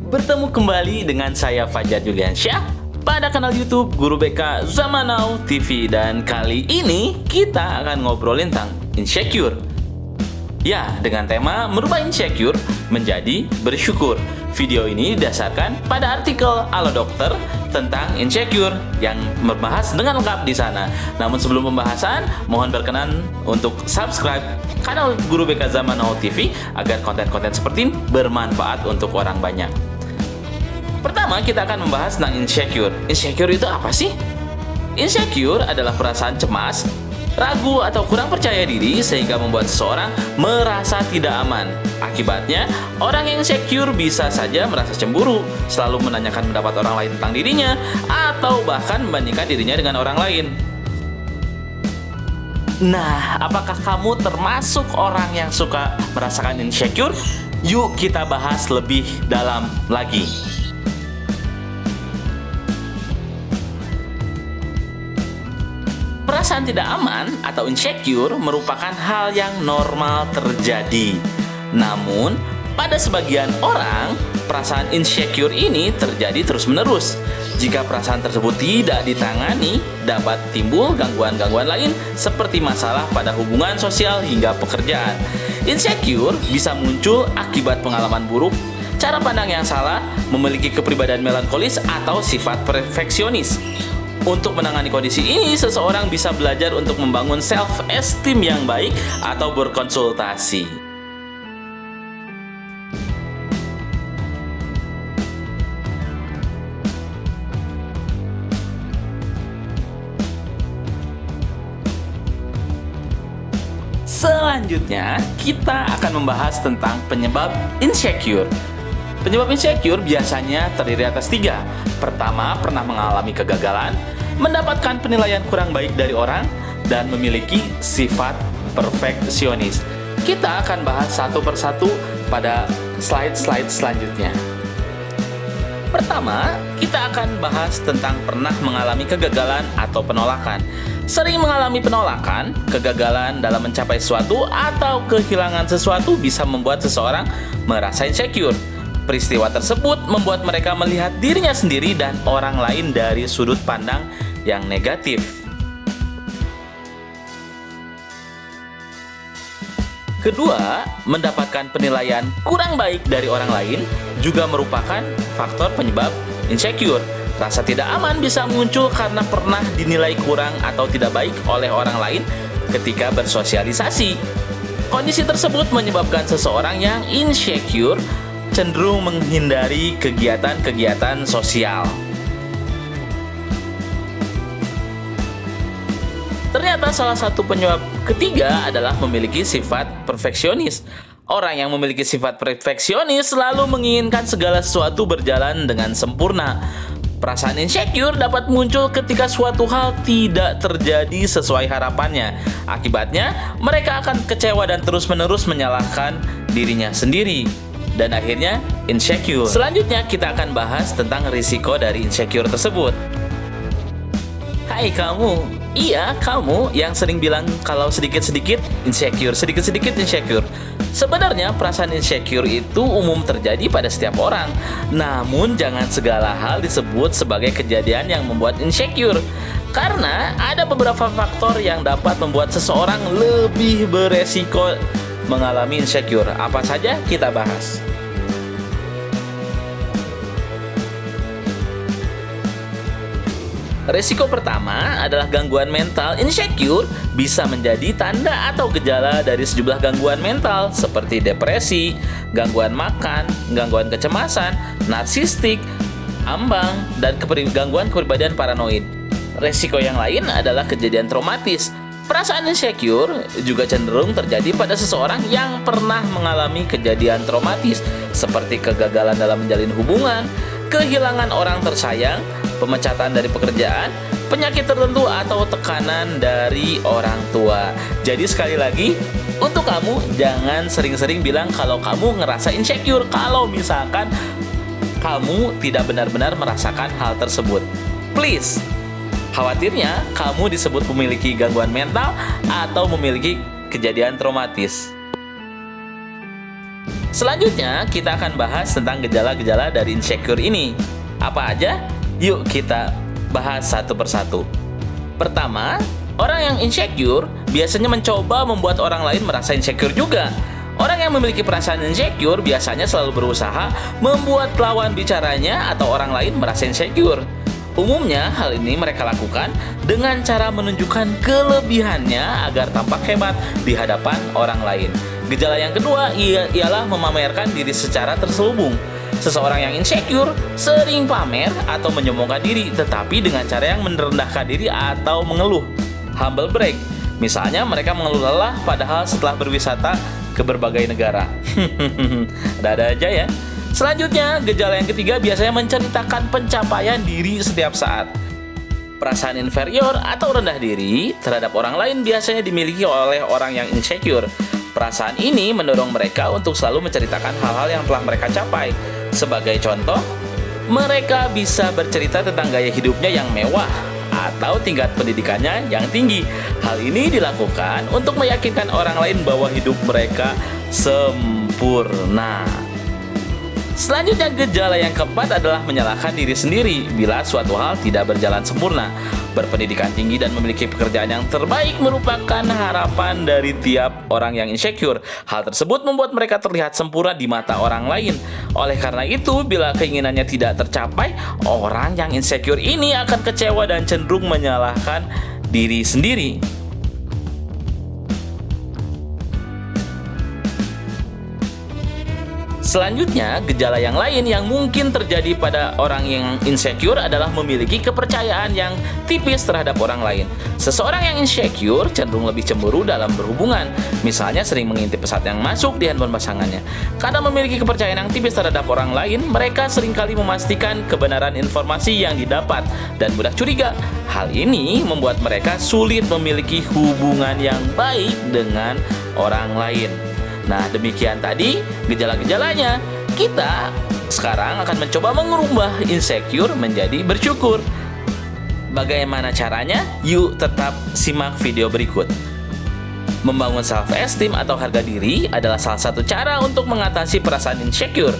Bertemu kembali dengan saya Fajar Juliansyah pada kanal YouTube Guru BK Zaman Now TV, dan kali ini kita akan ngobrolin tentang insecure. Ya, dengan tema merubah insecure menjadi bersyukur. Video ini didasarkan pada artikel Halo Dokter tentang insecure yang membahas dengan lengkap di sana. Namun sebelum pembahasan, mohon berkenan untuk subscribe kanal Guru BK Zaman Now TV agar konten-konten seperti ini bermanfaat untuk orang banyak. Pertama, kita akan membahas tentang insecure. Insecure itu apa sih? Insecure adalah perasaan cemas, ragu, atau kurang percaya diri sehingga membuat seseorang merasa tidak aman. Akibatnya, orang yang insecure bisa saja merasa cemburu, selalu menanyakan pendapat orang lain tentang dirinya, atau bahkan membandingkan dirinya dengan orang lain. Nah, apakah kamu termasuk orang yang suka merasakan insecure? Yuk kita bahas lebih dalam lagi. Perasaan tidak aman atau insecure merupakan hal yang normal terjadi. Namun, pada sebagian orang, perasaan insecure ini terjadi terus-menerus. Jika perasaan tersebut tidak ditangani, dapat timbul gangguan-gangguan lain seperti masalah pada hubungan sosial hingga pekerjaan. Insecure bisa muncul akibat pengalaman buruk, cara pandang yang salah, memiliki kepribadian melankolis, atau sifat perfeksionis. Untuk menangani kondisi ini, seseorang bisa belajar untuk membangun self-esteem yang baik atau berkonsultasi. Selanjutnya, kita akan membahas tentang penyebab insecure. Penyebab insecure biasanya terdiri atas 3. Pertama, pernah mengalami kegagalan, mendapatkan penilaian kurang baik dari orang, dan memiliki sifat perfeksionis. Kita akan bahas satu persatu pada slide-slide selanjutnya. Pertama, kita akan bahas tentang pernah mengalami kegagalan atau penolakan. Sering mengalami penolakan, kegagalan dalam mencapai sesuatu, atau kehilangan sesuatu bisa membuat seseorang merasa insecure. Peristiwa tersebut membuat mereka melihat dirinya sendiri dan orang lain dari sudut pandang yang negatif. Kedua, mendapatkan penilaian kurang baik dari orang lain juga merupakan faktor penyebab insecure. Rasa tidak aman bisa muncul karena pernah dinilai kurang atau tidak baik oleh orang lain ketika bersosialisasi. Kondisi tersebut menyebabkan seseorang yang insecure cenderung menghindari kegiatan-kegiatan sosial. Ternyata salah satu penyebab ketiga adalah memiliki sifat perfeksionis. Orang yang memiliki sifat perfeksionis selalu menginginkan segala sesuatu berjalan dengan sempurna. Perasaan insecure dapat muncul ketika suatu hal tidak terjadi sesuai harapannya. Akibatnya, mereka akan kecewa dan terus-menerus menyalahkan dirinya sendiri. Dan akhirnya insecure. Selanjutnya kita akan bahas tentang risiko dari insecure tersebut. Hai kamu, iya kamu yang sering bilang kalau sedikit-sedikit insecure, sedikit-sedikit insecure. Sebenarnya perasaan insecure itu umum terjadi pada setiap orang. Namun jangan segala hal disebut sebagai kejadian yang membuat insecure. Karena ada beberapa faktor yang dapat membuat seseorang lebih beresiko mengalami insecure. Apa saja kita bahas. Resiko pertama adalah gangguan mental. Insecure bisa menjadi tanda atau gejala dari sejumlah gangguan mental seperti depresi, gangguan makan, gangguan kecemasan, narsistik, ambang, dan gangguan kepribadian paranoid. Resiko yang lain adalah kejadian traumatis. Perasaan insecure juga cenderung terjadi pada seseorang yang pernah mengalami kejadian traumatis seperti kegagalan dalam menjalin hubungan, kehilangan orang tersayang, pemecatan dari pekerjaan, penyakit tertentu, atau tekanan dari orang tua. Jadi sekali lagi, untuk kamu jangan sering-sering bilang kalau kamu ngerasa insecure kalau misalkan kamu tidak benar-benar merasakan hal tersebut. Please. Khawatirnya kamu disebut memiliki gangguan mental atau memiliki kejadian traumatis. Selanjutnya, kita akan bahas tentang gejala-gejala dari insecure ini. Apa aja? Yuk kita bahas satu persatu. Pertama, orang yang insecure biasanya mencoba membuat orang lain merasa insecure juga. Orang yang memiliki perasaan insecure biasanya selalu berusaha membuat lawan bicaranya atau orang lain merasa insecure. Umumnya, hal ini mereka lakukan dengan cara menunjukkan kelebihannya agar tampak hebat di hadapan orang lain. Gejala yang kedua ialah memamerkan diri secara terselubung. Seseorang yang insecure sering pamer atau menyombongkan diri, tetapi dengan cara yang merendahkan diri atau mengeluh. Humble brag. Misalnya mereka mengeluh lelah padahal setelah berwisata ke berbagai negara. Ada aja ya. Selanjutnya, gejala yang ketiga biasanya menceritakan pencapaian diri setiap saat. Perasaan inferior atau rendah diri terhadap orang lain biasanya dimiliki oleh orang yang insecure. Perasaan ini mendorong mereka untuk selalu menceritakan hal-hal yang telah mereka capai. Sebagai contoh, mereka bisa bercerita tentang gaya hidupnya yang mewah atau tingkat pendidikannya yang tinggi. Hal ini dilakukan untuk meyakinkan orang lain bahwa hidup mereka sempurna. Selanjutnya, gejala yang keempat adalah menyalahkan diri sendiri bila suatu hal tidak berjalan sempurna. Berpendidikan tinggi dan memiliki pekerjaan yang terbaik merupakan harapan dari tiap orang yang insecure. Hal tersebut membuat mereka terlihat sempurna di mata orang lain. Oleh karena itu, bila keinginannya tidak tercapai, orang yang insecure ini akan kecewa dan cenderung menyalahkan diri sendiri. Selanjutnya, gejala yang lain yang mungkin terjadi pada orang yang insecure adalah memiliki kepercayaan yang tipis terhadap orang lain. Seseorang yang insecure cenderung lebih cemburu dalam berhubungan, misalnya sering mengintip pesan yang masuk di handphone pasangannya. Karena memiliki kepercayaan yang tipis terhadap orang lain, mereka seringkali memastikan kebenaran informasi yang didapat dan mudah curiga. Hal ini membuat mereka sulit memiliki hubungan yang baik dengan orang lain. Nah, demikian tadi gejala-gejalanya. Kita sekarang akan mencoba mengubah insecure menjadi bersyukur. Bagaimana caranya? Yuk tetap simak video berikut. Membangun self-esteem atau harga diri adalah salah satu cara untuk mengatasi perasaan insecure.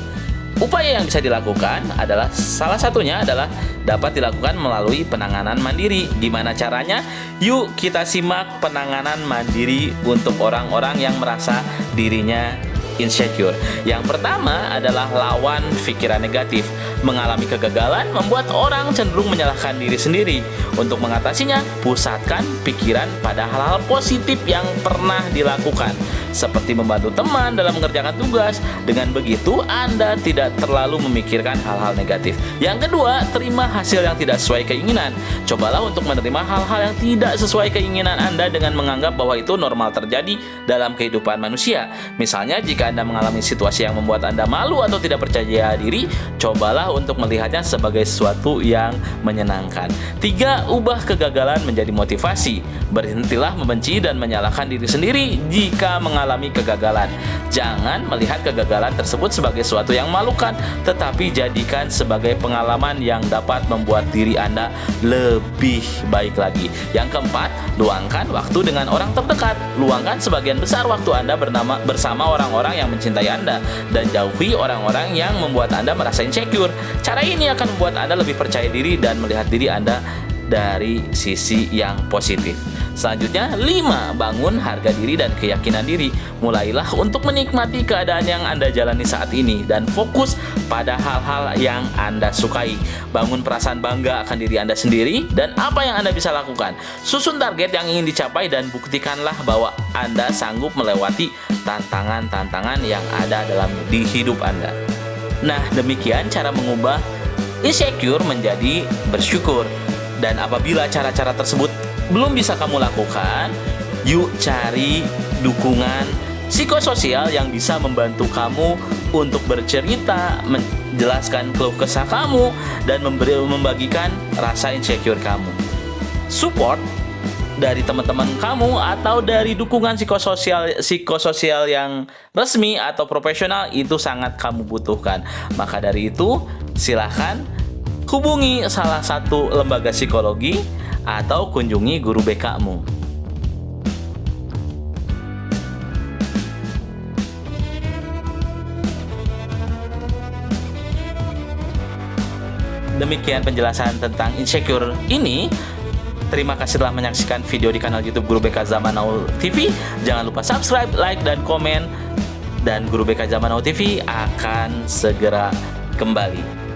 Upaya yang bisa dilakukan adalah salah satunya adalah dapat dilakukan melalui penanganan mandiri. Gimana caranya? Yuk kita simak penanganan mandiri untuk orang-orang yang merasa dirinya insecure. Yang pertama adalah lawan pikiran negatif. Mengalami kegagalan membuat orang cenderung menyalahkan diri sendiri. Untuk mengatasinya, pusatkan pikiran pada hal-hal positif yang pernah dilakukan, seperti membantu teman dalam mengerjakan tugas. Dengan begitu, Anda tidak terlalu memikirkan hal-hal negatif. Yang kedua, terima hasil yang tidak sesuai keinginan. Cobalah untuk menerima hal-hal yang tidak sesuai keinginan Anda dengan menganggap bahwa itu normal terjadi dalam kehidupan manusia. Misalnya, jika Anda mengalami situasi yang membuat Anda malu atau tidak percaya diri, cobalah untuk melihatnya sebagai sesuatu yang menyenangkan. 3. Ubah kegagalan menjadi motivasi. Berhentilah membenci dan menyalahkan diri sendiri jika mengalami kegagalan. Jangan melihat kegagalan tersebut sebagai sesuatu yang memalukan, tetapi jadikan sebagai pengalaman yang dapat membuat diri Anda lebih baik lagi. Yang keempat, luangkan waktu dengan orang terdekat. Luangkan sebagian besar waktu Anda bersama orang-orang yang mencintai Anda, dan jauhi orang-orang yang membuat Anda merasa insecure. Cara ini akan membuat Anda lebih percaya diri dan melihat diri Anda dari sisi yang positif. Selanjutnya, 5. Bangun harga diri dan keyakinan diri. Mulailah untuk menikmati keadaan yang Anda jalani saat ini dan fokus pada hal-hal yang Anda sukai. Bangun perasaan bangga akan diri Anda sendiri dan apa yang Anda bisa lakukan. Susun target yang ingin dicapai dan buktikanlah bahwa Anda sanggup melewati tantangan-tantangan yang ada di hidup Anda. Nah, demikian cara mengubah insecure menjadi bersyukur. Dan apabila cara-cara tersebut belum bisa kamu lakukan, yuk cari dukungan psikososial yang bisa membantu kamu untuk bercerita, menjelaskan keluh kesah kamu, dan membagikan rasa insecure kamu. Support dari teman-teman kamu atau dari dukungan psikososial yang resmi atau profesional itu sangat kamu butuhkan. Maka dari itu, silahkan hubungi salah satu lembaga psikologi atau kunjungi guru BK-mu. Demikian penjelasan tentang insecure ini. Terima kasih telah menyaksikan video di kanal YouTube Guru BK Zaman Now TV. Jangan lupa subscribe, like, dan komen. Dan Guru BK Zaman Now TV akan segera kembali.